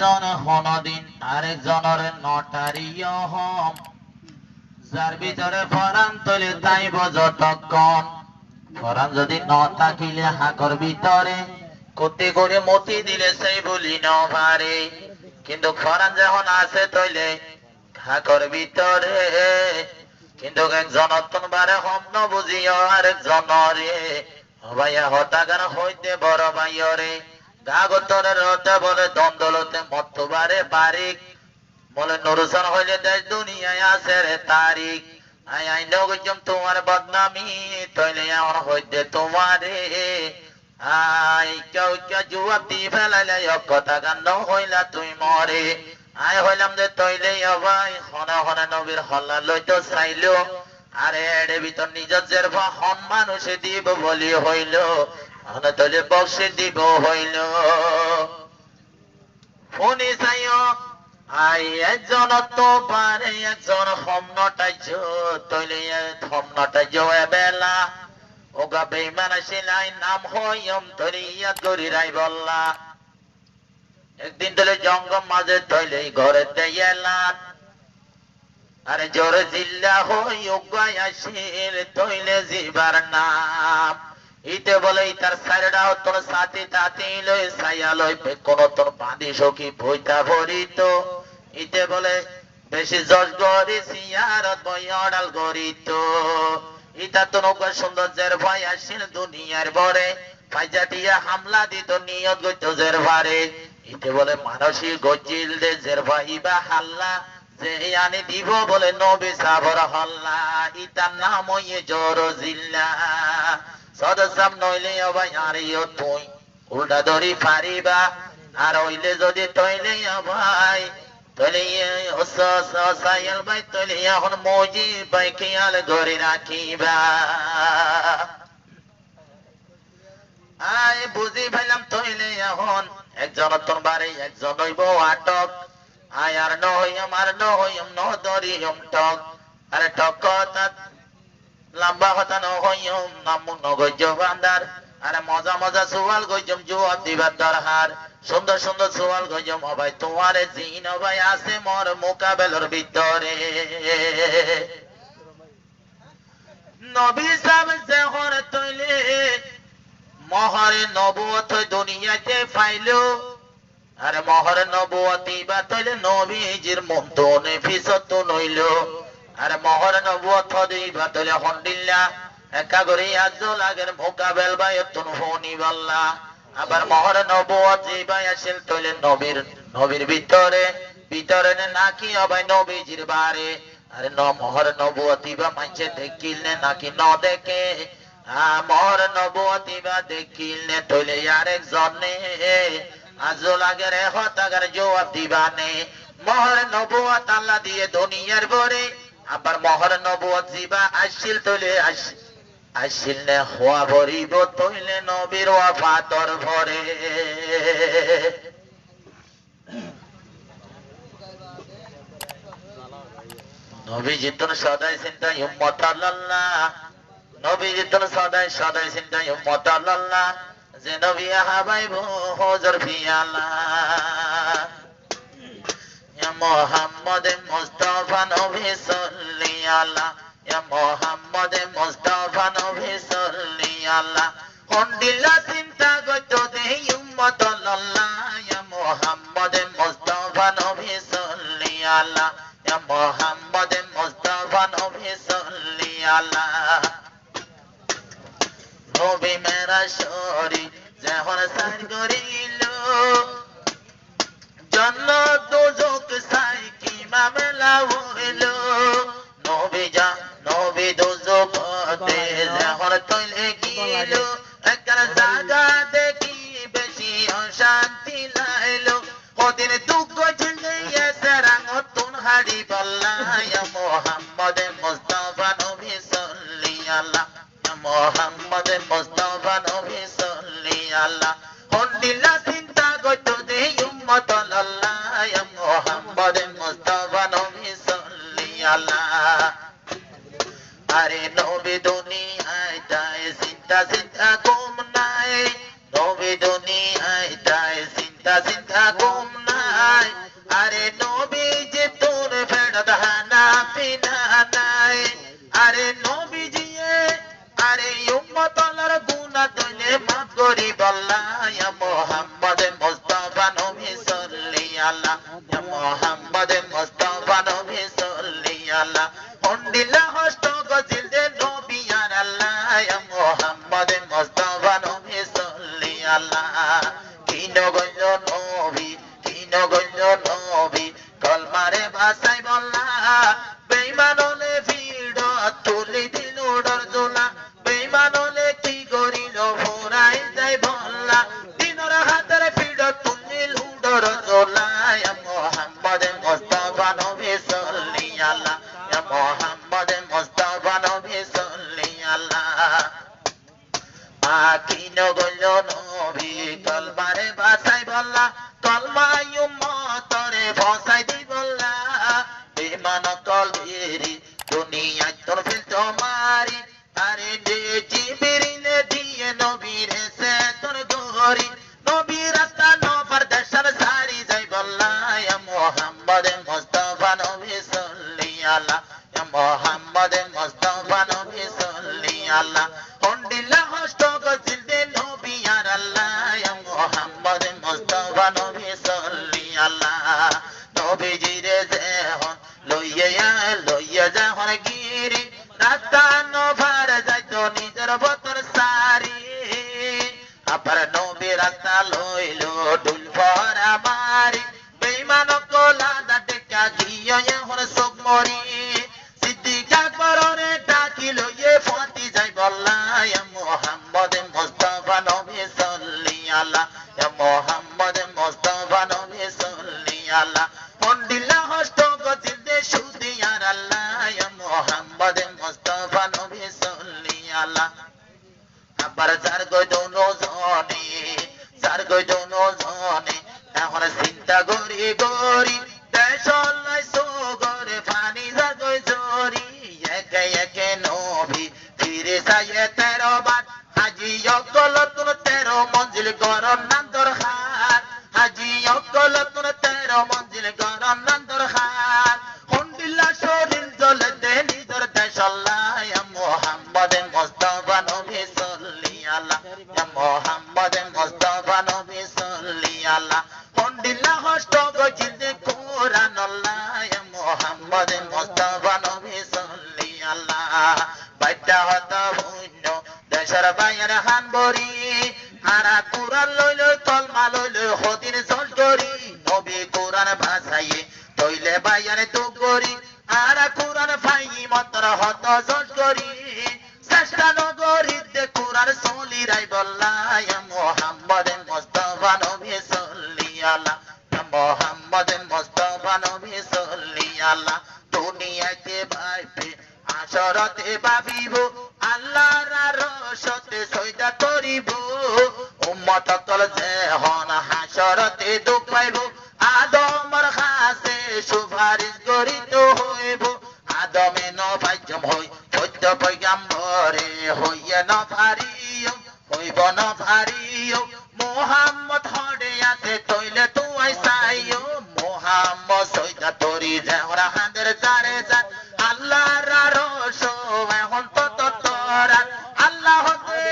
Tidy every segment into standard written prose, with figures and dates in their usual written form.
একজন কোনদিন আরেকজনের নটারিও হম যার ভিতরে ফরান তৈলে তাইব যতক্ষণ ফরান যদি ন থাকিলে হাকর ভিতরে কোটি করে মতি দিলে সেই বলি ন পারে কিন্তু ফরান যখন আছে তৈলে হাকর ভিতরে কিন্তু একজন অতন বারে হম ন বুঝিও আরেকজনরে ভাইয়া হতাগান হইতে বড় ভাইয়রে গাগতরে রতে বলে দ্বন্দ্বলতে মতবারে বারিক বলে নুরুসান হইলে দেশ দুনিয়ায় আছে রে তারিখ আই আই নগজম তোমার বদনামি তইলে আমার হইতে তোমারে আই কেউ কেউ জুয়াব দি ফেলাইলে কথা গান হইলা তুই মরে আই হইলাম যে তইলে ভাই হনে হনে নবীর হল্লা লইতো চাইলো আরে এড়ে ভিতর নিজের জেরভা হন মানুষে দিব বলি হইল হনে তইলে বক্সে দিব হইল ফোনে চাইও আই একজন তো পারে একজন হমনটাইছ তইলে হমনটাইছ বেলা ওগা বেইমান আসিলাই নাম হইম তৈলে ইয়াদ করি রাই বললা একদিন তলে জঙ্গম মাঝে তৈলে ঘরে দেয়ালান আরে জোরে জিল্লা হই উগাই আসিল তৈলে জিবার নাম ইতে বলে ইতার সাইডা তোর সাথে তাতে লই সাইয়া লই কোন তোর বাঁধি সখী বইতা ভরিত ইতে বলে বেশি জজ গরি সিয়ারত বয়ডাল গরিত ইতা তো নৌকা সৌন্দর্যের ভয় আসিল দুনিয়ার বরে ফাইজা দিয়া হামলা দিত নিয়ত গইত জের ভারে ইতে বলে মানসিক গজিল দে জের ভাইবা হাল্লা যে আনি দিব বলে নবী সাবর হল্লা ইতার নাম হইয়ে জোর জিল্লা সদসাম নইলে ভাই আরিও তুই উল্টা ধরি পারিবা আর হইলে যদি তইলে ভাই তইলে সাইল ভাই তইলে এখন মজি ভাই খেয়াল ধরে রাখিবা আই বুঝি ভাইলাম তইলে এখন একজন তোর বাড়ি একজন হইব আটক আয় আর নহইম ন ধরিম টক আরে টক কথা লম্বা কথা নহইম নাম নগজ বান্দার আরে মজা মজা সুয়াল গজম জবাব দিবার দরহার সুন্দর সুন্দর সুয়াল গজম ভাই তোমার জিন ভাই আছে মোর মোকাবেলার ভিতরে নবী সাহেব যখন তৈলে মহরে নবুয়ত দুনিয়াতে পাইলো আরে মহরে নবুয়তি বা তৈলে নবীজির মন্তনে ফিসত নইল আরে মহরে নবুয়ত দিবা তৈলে হন্ডিল্লা একা করে আজল আগের মোকাবেল বায়তুন হনি বল্লা আবার মহরে নবুয়ত জিবা আসিল তৈলে নবীর ভিতরে নাকি অবাই নবীজির বারে আরে মহরে নবুয়তি বা মাইছে দেখিলে নাকি ন দেখে মহর নবুয়তি বা দেখিলে তৈলে আরেক জনে আজল আগের হতাগার জবাব দিবানে মহর নবুয়ত আল্লাহ দিয়ে দুনিয়ার বরে আবার মহর নবুয়ত জিবা আসিল তৈলে আসিল নে হওয়া ভরিব তৈলে নবীর ওয়াফাতর ভরে নবীজি তোর সদাই চিন্তায় উম্মত আল্লাহ নবীজি তোর সদাই চিন্তায় উম্মত আল্লাহ যে নবী হাবাইব হুজুর ফিয়ালা ইয়া মুহাম্মদ মুস্তাফা নবী সাল্লি আলা ইয়া মুহাম্মদ মুস্তাফা নবী সাল্লি আলা হন্ডিলা চিন্তা গত দেই উম্মত আল্লাহ ইয়া মুহাম্মদ মুস্তাফা নবী সাল্লি আলা ইয়া মুহাম্মদ মুস্তাফা নবী সাল্লি আলা নবী মেরা শরী যখন সাইর করিল জান্নাত দোজখ সাই কি মামলা হইল নবী দোজখতে যখন তৈলে গিল একর জায়গা দেখি বেশি অশান্তি লাইল ওদিন দুঃখ ঝুলে এসরাং তুন হাড়ি বল্লা ইয়া মুহাম্মদ মুস্তাফা নবী সাল্লি আল্লাহ মুহাম্মদ মুস্তাফা নবী সাল্লি আল্লাহ হন্ডিলা চিন্তা গত দে উম্মত আল্লাহ ইয়া মুহাম্মদ মুস্তাফা নবী সাল্লি আল্লাহ আরে নবী দুনিয়ায় তাই চিন্তা কম নাই নবী দুনিয়ায় তাই চিন্তা কম নাই নাই আরে নবীজি তোর ফেরত হানাফি না নাই আরে নবীজি আরে উম্মত আল্লাহর গুনাহ তইলে মাফ করি আল্লাহ ইয়া মুহাম্মদ মুস্তাফা নবী সাল্লি আল্লাহ ইয়া মুহাম্মদ মুস্তাফা নবী সাল্লি আল্লাহ হন্ডিলা হস্ত গজিল দে নবী আর আল্লাহ ইয়া মুহাম্মদ মুস্তাফা নবী সাল্লি আল্লাহ কিন গইল নবী কলমারে ভাষাই বললা বেঈমান হলে ভিড় তুলি দিল ডরজোলা বেঈমান হলে কি করিল ফুরাই যাই বললা দিনর হাতের ভিড় তুলিল ডরজোলা ইয়া মুহাম্মদ মুস্তাফা নবী সাল্লি আল্লাহ ইয়া মুহাম্মদ মুস্তাফা নবী সাল্লি আল্লাহ আকিন গইল নবী কলমারে ভাষাই বললা কলমায় উম্মতরে ফসাই দি বললা বেঈমান কলবেরি দুনিয়ায় তোর ফিল তোমারি আরে দে জিবরিলে দিয়ে নবীর সে তোর গরি নবীর রাস্তা নফর দেশার সারি যাই বললা ইয়া মুহাম্মদ মুস্তাফা নবী সাল্লি আল্লাহ ইয়া মুহাম্মদ মুস্তাফা নবী সাল্লি আল্লাহ হন্ডিলা হস্ত গজিল দে নবী আর আল্লাহ ইয়া মুহাম্মদ মুস্তাফা নবী সাল্লি আল্লাহ নবীজি রে যেহন লইয়া যখন গিরি রাস্তা নভার যাইতো নিজের বতর সারি আবার নবী রাস্তা লইল ডুল ভরা মারি বেঈমান কোলা ডাকা গিয়ে এখন চোখ মরি সিদ্দিক আকবররে ডাকিল এ ফাতি যাই বললা ইয়া মুহাম্মদ মুস্তাফা নবী সাল্লি আল্লাহ ইয়া মুহাম্মদ মুস্তাফা নবী সাল্লি আল্লাহ হন্ডিলা হস্ত গজিল দে সুদি আর আল্লাহ ইয়া মুহাম্মদ মুস্তাফা নবী সাল্লি আল্লাহ আবার যার গইদনো জনে এখন চিন্তা গরি দেশ লাই সোগরে পানি যা গই জরি একে নবী ফিরে যায় 13 বার হাজি অকল তুন 13 মঞ্জিল গরম নান্দর খান হাজি অকল তুন 13 মঞ্জিল গরম নান্দর খান হন্ডিল্লা শরীর জ্বলে দে নিজর দেশ আল্লাহ ইয়া মুহাম্মদ মুস্তাফা নবী সাল্লি আল্লাহ ইয়া মুহাম্মদ মুস্তাফা নবী সাল্লি আল্লাহ হন্ডিল্লা হস্ত গজিল দে কোরআন আল্লাহ ইয়া মুহাম্মদ মুস্তাফা নবী সাল্লি আল্লাহ বাইটা হতা বুন্য দেশর বাইর হান বরি আরা কুরআন লইল কলমা লইল হদিন জল করি নবী কুরআন ভাষায়ে তইলে বাইর তো করি আরা কুরআন ফাই মতর হত জল করি চেষ্টা নগরি দে কুরআন সলি রাই বললা ইয়া মুহাম্মদ মুস্তাফা নবী সাল্লি আল্লাহ ইয়া মুহাম্মদ মুস্তাফা নবী সাল্লি আল্লাহ দুনিয়াতে ভাইবে আসরতে ভাবিব আল্লাহর আরশতে সজদা করিব উম্মত কল যেহন হাসরতে দুঃখ পাইব আদমর কাছে সুপারিশ করিত হইব আদমে নবাজ্যম হই সত্য পয়গম্বরে হইয়া হইব নভারিও মুহাম্মদ হডে আছে তইলে তুই চাইও মুহাম্মদ সজদা তরি যেহরা হাঁদের চারে চার আল্লাহর আরশ এখন তত তোরা আল্লাহ হতে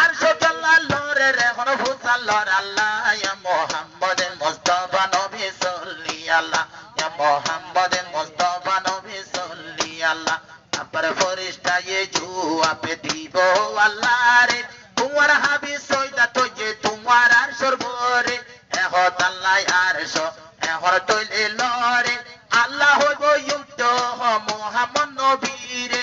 আরশ জাল্লাল্লাহর এখন ফুসাল্লাহর আল্লাহ ইয়া মুহাম্মদ মুস্তাফা নবী সাল্লি আল্লাহ ইয়া মুহাম্মদ মুস্তাফা নবী সাল্লি আল্লাহ আবার ফেরেশতা এ জুয়াবে দিব আল্লাহ রে তোমার হাবিব সজদা তজে তোমার আরশের পরে এখন আল্লাহ আরশ এখন তইলে লরে আল্লাহ হইব ইউত মুহাম্মদ নবীরে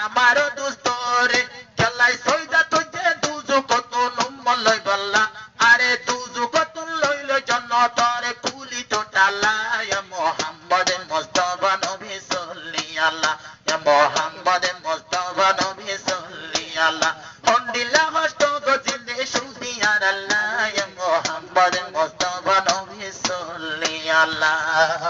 আমার দোস্তরে চলাই সজদা তজে দুজু কত নম্বর লই বললা আরে দুজু কত লইল জন্নতরে কুলি তোটালা ইয়া মুহাম্মদ মুস্তাফা নবী সাল্লি আল্লাহ ইয়া মুহাম্মদ মুস্তাফা নবী সাল্লি আল্লাহ হন্ডিলা হস্ত গজিল দে সুদি আর আল্লাহ ইয়া মুহাম্মদ মুস্তাফা নবী সাল্লি আল্লাহ